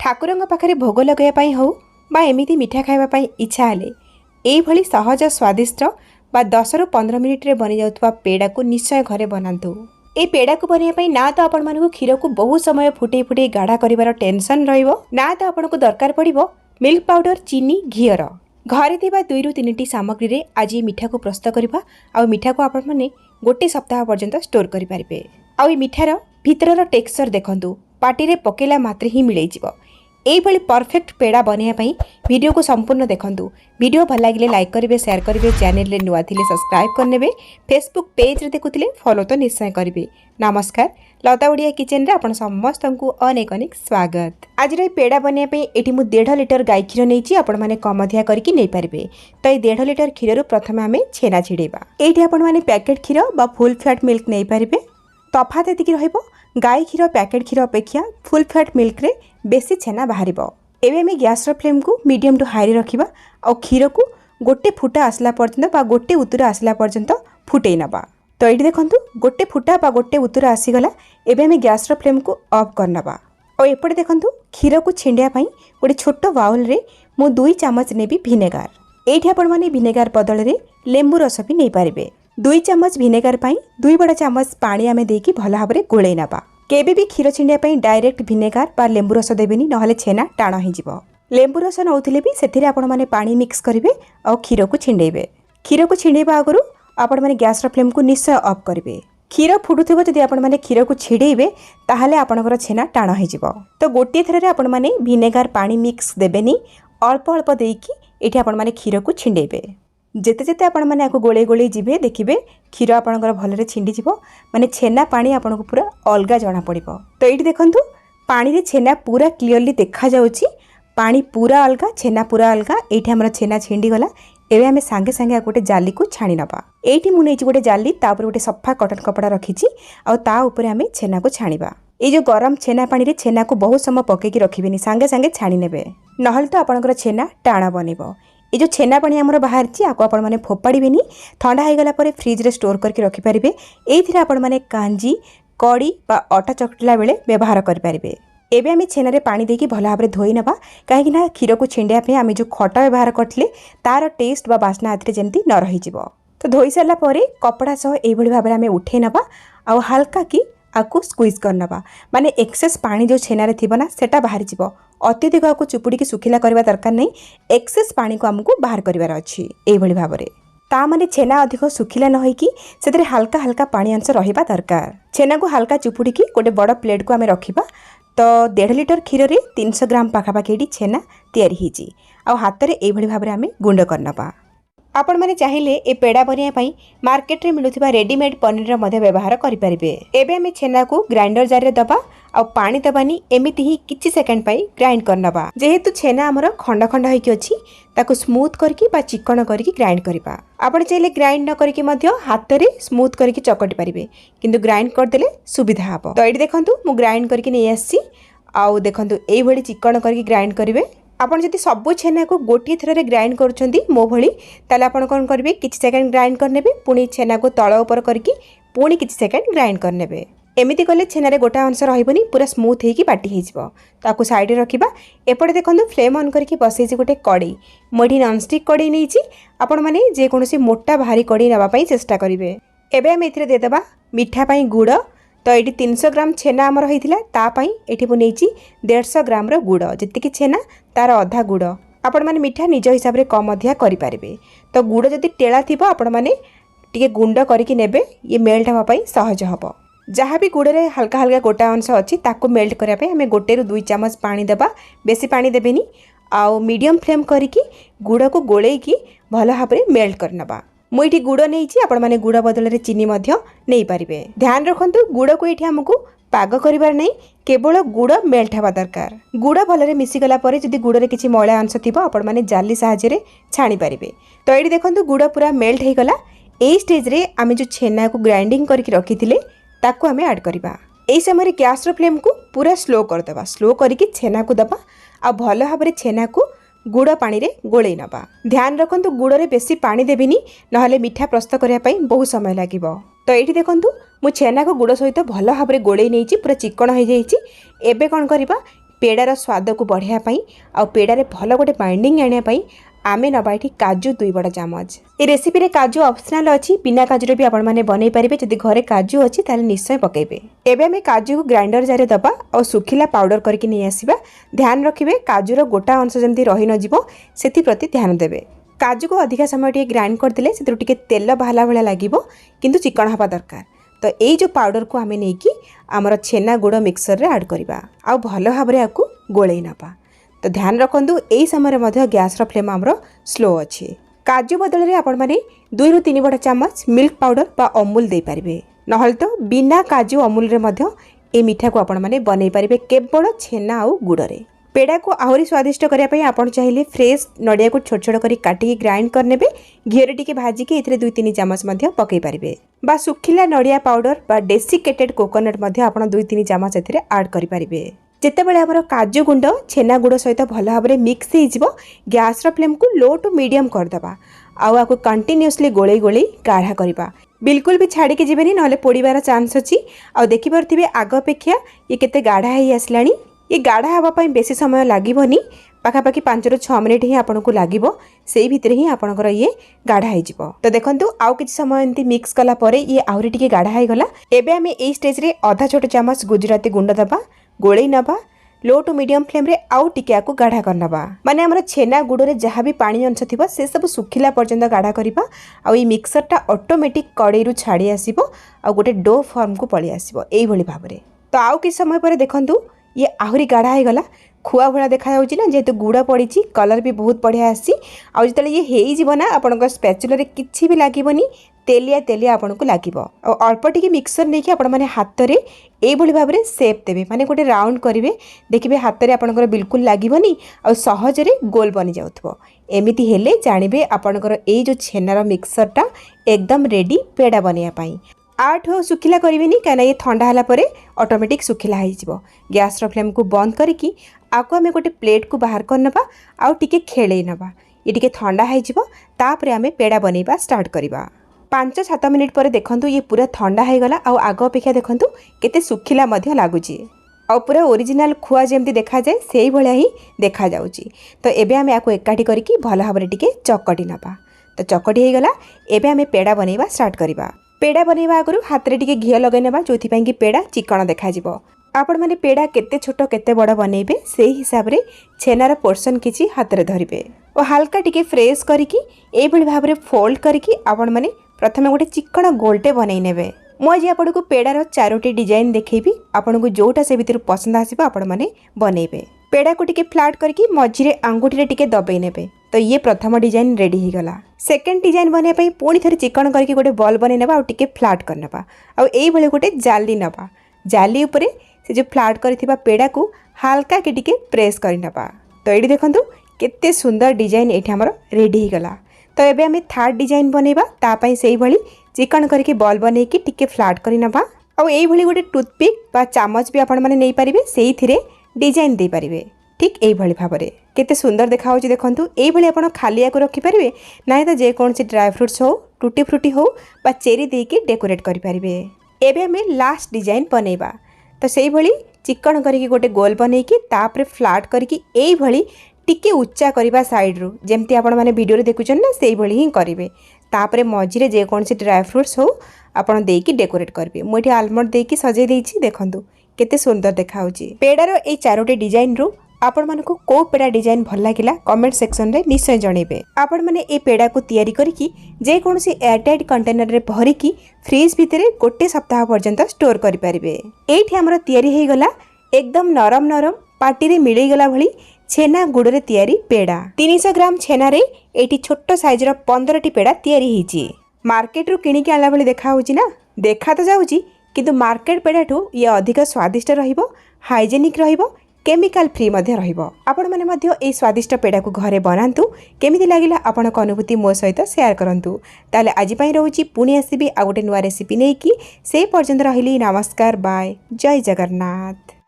ठाकुरଙ୍କ पाखरे भोग लगाइबा पई हो बा एमिति मिठा खाइबा पई इच्छा हेले एई भली सहज स्वादिष्ट बा 10 रु 15 मिनिट रे बनि जाउतबा पेड़ा को निश्चय घरे बनांतु। ए पेड़ा को बनिया पई ना तो आपण मानकु खीर को बहुत समय फुटे फुटे गाढ़ा करिवार टेंशन रहइबो ना तो आपनको दरकार पड़िबो मिल्क पाउडर चीनी घीर घरे थिबा 2 रु 3 टी सामग्री रे आज मिठा को प्रस्तुत करबा आ मिठा को आपण माने गोटे सप्ताह पर्यंत स्टोर करि पारिबे। आ मिठार भितरर टेक्सचर देखंतु पाटी रे पकेला मात्र ही मिलै जिवो। एई भली परफेक्ट पेड़ा बनिया पई वीडियो को संपूर्ण देखंतु। वीडियो भल लागिले लाइक करिवे शेयर करिवे चैनल रे नुआ थिले सब्सक्राइब करनेबे फेसबुक पेज रे देखुथिले फॉलो तो निश्चय करिवे। नमस्कार लता ओडिया किचन रे आपण समस्तंकु अनेक अनेक स्वागत। आज रे पेड़ा बनिया पई एठी मु 1.5 लिटर गाय क्षीर नेची आपण माने कम अधिया करके नै पारिबे। तो ए 1.5 लिटर क्षीर रु प्रथमे हमें छेना छिड़ेबा। एठी आपण माने पैकेट क्षीर बा फुल फैट मिल्क नै पारिबे। तफात एतिकी रहइबो गाय क्षीर पैकेट क्षीर अपेक्षा फुल फैट मिल्क रे बेसी छेना बाहरिबो। एबे हमें गैस रो फ्लेम को मीडियम टू हाई रे रखिबा और क्षीर को गोटे फुटा आसला पर्यंत बा गोटे उतुरा आसला पर्यंत फुटै नबा। तो ये देखंतु गोटे फुटा बा गोटे उतुरा आसीगला। एबे हमें गैस रो फ्लेम को ऑफ करनबा और एपटे देखंतु क्षीर को छिंडिया पई गोटे छोट बाउल रे मु 2 चम्मच नेबी विनेगार। एठी आपण माने विनेगार बदल रे लेंबू रस भी नै पारिबे। 2 चम्मच विनेगार पई 2 बड़ा चम्मच पानी आमे देकी भल भाबरे गोळै नबा। केबे भी क्षीर छिंडिया पई डायरेक्ट विनेगार बा लेंबू रस देबेनी नहले छेना टाण हो जिवो। लेंबू रस नउथिले भी सेथिरे आपण माने पानी मिक्स करिवे और क्षीर को छिंडेबे। क्षीर को छिंडेबा आगरु आपण माने गैस रो फ्लेम को निश्चय ऑफ करिवे। क्षीर फुटुथिबो जदि आपण माने क्षीर को छिडेइबे ताहाले आपणकर छेना टाण हो जिवो। तो गोटे थरे आपण माने विनेगार पानी मिक्स देबेनी अल्प अल्प देकी एठी आपण माने क्षीर को छिंडेबे। जेते जेते आपण माने आको गोळे गोळे जिबे देखिबे क्षीर आपणकर भलरे छिंडी जिवो माने छेना पानी आपणको पूरा अलगा जणा पड़िबो। तो एठी देखंतु पानी रे छेना पूरा क्लियरली देखा जाउची। पानी पूरा अलगा छेना पूरा अलगा। एठी हमर छेना छिंडी गला। एबे हमें सांगे सांगे गोटे जाली को छाणी नबा। एठी मु नेची गोटे जाली ता ऊपर गोटे सफा कॉटन कपड़ा रखीची और ता ऊपर हमें छेना को छाणीबा। ए जो गरम छेना पानी रे छेना को बहुत समय पकेकी रखिबेनी सांगे सांगे छाणी नेबे नहल तो आपणकर छेना टाणा बनिबो। ये जो छेना पानी आमर बाहर आपको आपण माने फोपाड़ीबेनी ठंडा हो गला परे फ्रिज रे स्टोर करके रखि पारिबे। एथिरे आपण माने कांजी कड़ी बा अटा चकटिला बेले व्यवहार करि पारिबे। एबे आमे छेना रे पानी देकी भल भाबरे धोई नबा काहेकि ना क्षीर को छिंडिया पे आमे जो खटा व्यवहार करथिले तार टेस्ट बा बास्ना आथिरे जेंती न रहि जिवो। तो धोई सारला परे कपड़ा सह एई भली भाबरे आमे उठे नबा आ हल्का की आकु स्क्वीज करनबा माने एक्सेस पानी जो छेना रे थिबो ना सेटा बाहर जिवो। अत्यधिक आकु चुपुड़ी की सुखिला करबा दरकार नहीं। एक्सेस पानी को हमको बाहर करिवार अछि एई भली भाबरे। ता माने छेना अधिक सुखिला न होई कि सेतरे हल्का हल्का पानी अंश रहिबा दरकार। छेना को हल्का चुपुड़ी की गोटे बड़ प्लेट को आमे रखिबा। तो 1.5 लिटर क्षीर रे 300 ग्राम पाखापाखी छेना तैयारी हिची आ हाथ रे एई भली भाबरे आमे गुंड करनबा। आपण माने चाहिले ए पेड़ा बनिया पई मार्केट रे मिलुथिबा रेडीमेड पनीर रा मध्ये व्यवहार करि परिबे। एबे हमें छेना को ग्राइंडर जार रे दबा आ पानी दबानी एमिति ही किछि सेकंड पई ग्राइंड करनबा। जेहेतु छेना हमर खंड खंड होई कि अछि ताको स्मूथ करके बा चिकन करके ग्राइंड करबा। आपण चाहिले ग्राइंड न करके मध्ये हाथ रे स्मूथ करके चकटी परिबे किंतु ग्राइंड कर देले सुविधा हबो। तो एठी देखंतु मु ग्राइंड करके नै आसी आ देखंतु एई भली चिकन करके ग्राइंड करिवे। आपण जदि सबु छेना को गोटी थरे ग्राइंड करूछंती मो भली ताले आपण कोन करबे किछि सेकंड ग्राइंड करनेबे पुणी छेना को तळ ऊपर करके पुणी किछि सेकंड ग्राइंड करनेबे। एमिति कले छेना रे गोटा अंश रहइबनी पूरा स्मूथ हेकी बाटी हे जिवो। ताको साइड रे रखिबा। एपटे देखंतु फ्लेम ऑन करके बसैछि गोटे कड़ी मोठी नॉन स्टिक कड़ी नैछि। आपण माने जे कोनोसी मोटा भारी कड़ी नबा पई चेष्टा करिवे। एबे हम एथिरे दे देबा मिठा पई गुड़। तो ये 300 ग्राम छेना आमर होइथिला ता पई एठी मु नेछि 150 ग्राम रो गुड़ जति कि छेना तार आधा गुड़। आपण माने मिठा निज हिसाब रे कम अधिया करि पारिबे। तो गुड़ जति टेला थिबो आपण माने टिके गुंड करके नेबे ये मेल्ट हवा पई सहज हबो। जहाँ भी गुड़ रे हल्का हल्का गोटा अंश अछि ताको मेल्ट करिया पे हमें गोटे रु 2 चम्मच पानी देबा। बेसी पानी देबेनी आ मीडियम फ्लेम करिकी गुड़ को गोळेई की भल भाबरे मेल्ट करनबा। मु एठी गुड़ नेछि आपण माने गुड़ बदल रे चीनी मध्य नै पारिबे। ध्यान रखंतु गुड़ को एठी हमकु पाग करिवार नै केवल गुड़ मेल्ट हवा दरकार। गुड़ भलरे मिसी गला परे जदि गुड़ रे किछि मयला अंश थिबो आपण माने जाली सहाय्य रे छाणी पारिबे। तो एठी देखंतु गुड़ पूरा मेल्ट हे गला। एई स्टेज रे आमे जो छेना को ग्राइंडिंग करके रखिथिले ताको आमे ऐड करिबा। एई समय रे गैस रो फ्लेम को पूरा स्लो कर देबा। स्लो करिकि छेना को दबा आ भल भाबरे छेना को गुड़ पानी रे गोळै नबा। ध्यान रखंतु गुड़ रे बेसी पानी देबिनी नहले मिठा प्रस्तुत करिया पई बहुत समय लागिबो। तो एठी देखंतु मु छेना को गुड़ सहित भल भाबरे गोळै नैछि पूरा चिकन हो जाइछि। एबे कोन करिबा पेड़ार स्वाद को बढ़ाई आ पेड़ारे भल गोटे बाइंडिंग आने आमे नबा ये काजू 2 बड़ चामच। ये रेसिपी रे काजू ऑप्शनल अच्छी, बिना काजू भी आपण मैंने बनई पारे। जदि घरे काजू अच्छी ताले निश्चय पकेबे। एबे आमे काजू को ग्राइंडर जारे दबा और सुखिला पाउडर करके नहीं आसीबा। ध्यान रखिबे काजूर गोटा अंश जमती रही न जिवो सेति प्रति ध्यान देबे। काजू को अधिका समय टे ग्राइंड करदेले से टिके तेल बाहला भाया लगे किंतु चिकन हवा दरकार। तो यही जो पाउडर को आमे नहीं कि आमर छेना गुड़ मिक्सर रे ऐड करबा आ भल भाव में आपको गोलई नबा। तो ध्यान रखु यही समय गैस फ्लेम आमर स्लो अच्छे। काजू बदल में आपण मैंने 2 ରୁ 3 बड़ चामच मिल्क पाउडर बा अमूल दे पारिबे। नहल तो बिना काजू अमूल रे मध्य ए मिठा को आपण मैंने बनै पारिबे केवल छेना आउ गुड़े। पेड़ा को आहरी स्वादिष्ट करने आप चाहिए फ्रेश नड़िया को छोट छोट कर काटिकी ग्राइंड करने घीरे टी भाजिकी ए 2-3 चामच पकई पारे बा सुखिला नड़िया पाउडर बा डेसिकेटेड कोकोनट आप 2-3 चामच ऐड करें। जितेबाला आमर काजू गुंड छेना गुड़ सहित भल भाव में मिक्स हो गैस फ्लेम को लो टू मीडियम करदे आपको कंटिन्यूअसली गोले गोले गाढ़ा करवा। बिल्कुल भी छाड़ी के जीवेनी नहले पोड़ीबार चांस अच्छी। आ देखिपे आग अपेक्षा ये केते गाढ़ा ही आसला। ये गाढ़ा हाँवाई बेसी समय लगभग पाखापाखि 5 ରୁ 6 मिनिट ही आपको लगे से भितर ही आपंकर ये गाढ़ा हो। तो देखो आउ कि समय एमती मिक्स कलापर ये आहरी टी गाढ़ा हो गला। एबे आमे ए स्टेज रे आधा छोट चामच गुजराती गुंड दबा गोले नबा लो टू मीडियम फ्लेम रे आउ टिके को गाढ़ा करनबा। माने हमर छेना गुड़े जहाँ भी पानी अंश थिबो से सब सुखिला पर्यंत गाढ़ा करबा। आ ये मिक्सरटा ऑटोमेटिक कड़ई रु छाड़ी आसीबो आ गोटे डो फॉर्म को पळी आसीबो एई भली भाबरे। तो आउ कि समय पर देखंतु ये आहरी गाढ़ा हो गला खुआ भाया देखा ना जेहेतु गुड़ पड़ी कलर भी बहुत बढ़िया आसी। आउ जो ये होना आपण स्पैचुलर किसी भी लगभग तेलिया तेलिया आपन को लगे और अल्प टी मिक्सर नहीं कि मैंने हाथ में यही भाव में सेप देवे माने गोटे राउंड करेंगे देखिए हाथ में आपंकर बिल्कुल लगभग और सहजरे गोल बनी जाऊँ। एमती हेले जानवे आपंकर ये जो छेनार मिक्सरटा एकदम रेडी पेड़ा बनवाई। आठ हो सुखिला करेंगे कहीं ये ठंडा है ऑटोमेटिक सुखिला हो। गैस फ्लेम को बंद करके आपको आम गोटे प्लेट को बाहर करनबा आउ टिके खेले नबा। ये टिके ठंडा होपर आम पेड़ा बनवा स्टार्ट करवा। 5-7 मिनिट पर देखंतु ये पूरा ठंडा हो गला आउ आग अपेक्षा देखंतु केते सुखिला मध्य लागुची आ पूरा ओरिजिनल खुआ जमती देखा जाए से ही भाया ही देखा जाउची। तो एबे आम आपको एकाठी करके भल भाव टिके चकटी नबा। तो चकटी हो गला एबे आम पेड़ा बनवा स्टार्ट करवा। पेड़ा बनवा आगु हाथ में टिके घी लगे ना जो कि पेड़ा चिकन देखा आपण मैंने पेड़ा केते छोट केते बड़ बनइबे से हिसाब रे छेनार पोर्शन किछि हाथ रे धरिबे और हल्का टिके फ्रेश करिकी ए भली भाव रे फोल्ड करिकी आपण मैंने प्रथमे गोटे चिकन गोलटे बनई नेबे। मु आज आपन को पेड़ार 4टी डिजाइन देखैबी आपन को जोटा से भीतर पसंद आसीबा आपण मैंने बनइबे। पेड़ा को टिके फ्लैट करके मझिरे आंगुठी रे टिके दबई नेबे। तो ये प्रथम डिजाइन रेडी हो गला। सेकेंड डिजाइन बनवाई पुणी थे चिकन करके गोटे बॉल बन नवा और टिके फ्लैट करनबा आ एई भले गोटे जाली नबा। जाली उपरे से जो फ्लैट करथिबा पेड़ा को हल्का के टिके प्रेस करनबा। तो ये देखंतु केते सुंदर डिजाइन एठी हमर रेडी हो गला। तो एबे हमें थर्ड डिजाइन बनैबा तापाई सेई भली चिकन करके बॉल बनै कि टिके फ्लैट करनबा आ एई भली गोटे टूथपिक बा चामच भी आपण माने नै परिबे सेई थिरे डिजाइन दे पारिबे। ठीक यही भाव में केते सुंदर देखा देखु ये आप खालिया को रखिपारे ना तो जेकोसी ड्राई फ्रुट्स हो टूटी फ्रूटी हो बा चेरी देके डेकोरेट करें। एबे हमें लास्ट डिजाइन बनैबा। तो से भली चिकन करके गोटे गोल बनई कि तापर फ्लैट करके यही भली टिके उच्चा करवा साइड रू जमती आपण माने वीडियो रे देखुचन ना से भली ही करेंगे। तापर मझिरे जेकोसी ड्राई फ्रुट्स हो आपन देकी डेकोरेट करेंगे। मुझे आलमंड देकी सजे देछि देखंतु केते सुंदर देखा पेड़ार ये 4टी डिजाइन रू आपण मानकु को पेड़ा डिजाइन भल लागिला कमेंट सेक्शन रे निश्चय जणेबे। आपण माने ए पेड़ा को तैयारी करिकी जे कोनसी एयरटाइट कंटेनर रे भरिकी फ्रिज भितरे गोटे सप्ताह पर्यंत स्टोर करि परिबे। एठी हमर तैयारी हे गला एकदम नरम नरम पार्टी रे मिलै गला भली छेना गुड़ रे तैयारी पेड़ा। 300 ग्राम छेना रे एठी छोट साइज रो 15टी पेड़ा तैयारी हिची। मार्केट रू किणी के आला भली देखा होची ना देखा तो जाउची किंतु मार्केट पेड़ाठू ये अधिक स्वादिष्ट रहिबो हाइजेनिक रहिबो केमिकल फ्री मध्य रहिबो। आपण माने मध्य ए स्वादिष्ट पेड़ा को घरे बनांतु केमिति लागिला आपन अनुभूति मो सहित शेयर करंतु। ताले आज पई रहउची पुणी आसीबी आ गोटे नुवा रेसिपी नेकी से पर्यंत रहिली नमस्कार बाय जय जगन्नाथ।